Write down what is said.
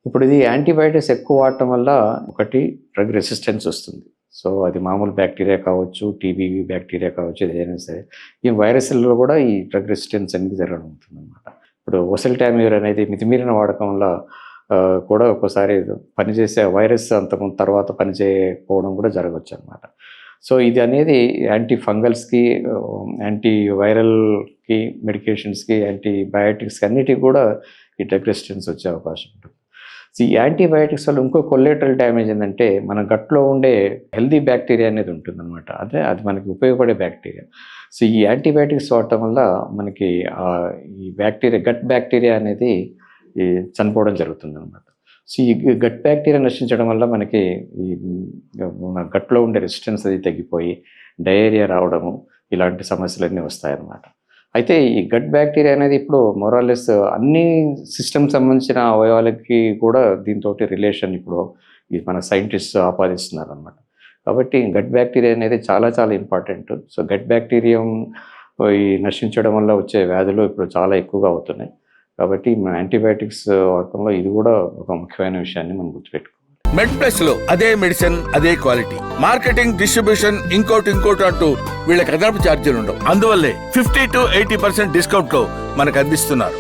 ఇప్పుడు ఇది యాంటీబయాటిక్స్ ఎక్కువ వాడటం వల్ల ఒకటి డ్రగ్ రెసిస్టెన్స్ వస్తుంది. సో, అది మామూలు బ్యాక్టీరియా కావచ్చు, టీబీ బ్యాక్టీరియా కావచ్చు, ఏదైనా సరే. ఈ వైరస్‌ల్లో కూడా ఈ డ్రగ్ రెసిస్టెన్స్ అనేది జరగడం ఉంటుందన్నమాట. ఇప్పుడు ఓసెల్టామివిర్ అనేది మితిమీరిన వాడకం వల్ల కూడా ఒక్కోసారి పనిచేసే వైరస్ అంతకుముందు తర్వాత పనిచేయకపోవడం కూడా జరగొచ్చనమాట. సో, ఇది అనేది యాంటీ ఫంగల్స్‌కి, యాంటీ వైరల్‌కి, మెడికేషన్స్‌కి, యాంటీబయాటిక్స్‌కి అన్నిటికి కూడా ఈ డ్రగ్ రెసిస్టెన్స్ వచ్చే అవకాశం ఉంటుంది. సో, ఈ యాంటీబయాటిక్స్ వల్ల ఇంకో కొలేటరల్ డ్యామేజ్ ఏంటంటే మన గట్‌లో ఉండే హెల్తీ బ్యాక్టీరియా అనేది ఉంటుందన్నమాట. అదే అది మనకి ఉపయోగపడే బ్యాక్టీరియా. సో, ఈ యాంటీబయాటిక్స్ వాడటం వల్ల మనకి ఈ బ్యాక్టీరియా గట్ బ్యాక్టీరియా అనేది చనిపోవడం జరుగుతుందన్నమాట. సో, ఈ గట్ బ్యాక్టీరియా నశించడం వల్ల మనకి ఈ మన గట్‌లో ఉండే రెసిస్టెన్స్ అది తగ్గిపోయి డయేరియా రావడము, ఇలాంటి సమస్యలన్నీ వస్తాయన్నమాట. అయితే ఈ గట్ బ్యాక్టీరియా అనేది ఇప్పుడు మోరాలెస్ అన్ని సిస్టమ్‌కి సంబంధించిన అవయవాలకి కూడా దీనితోటి రిలేషన్ ఇప్పుడు ఈ మన సైంటిస్ట్స్ ఆపాదిస్తున్నారనమాట. కాబట్టి గట్ బ్యాక్టీరియా అనేది చాలా చాలా ఇంపార్టెంట్. సో, గట్ బ్యాక్టీరియం ఈ నశించడం వల్ల వచ్చే వ్యాధులు ఇప్పుడు చాలా ఎక్కువగా అవుతున్నాయి. కాబట్టి మన యాంటీబయాటిక్స్ వాడకంలో ఇది కూడా ఒక ముఖ్యమైన విషయాన్ని మనం గుర్తుపెట్టుకోవాలి. మెడ్ ప్లస్ లో అదే మెడిసిన్ అదే క్వాలిటీ, మార్కెటింగ్, డిస్ట్రిబ్యూషన్, ఇంకోటి అంటూ వీళ్ళకి అదనపు ఛార్జీలు ఉండవు. అందువల్లే 50 to 80% డిస్కౌంట్ లో మనకు అందిస్తున్నారు.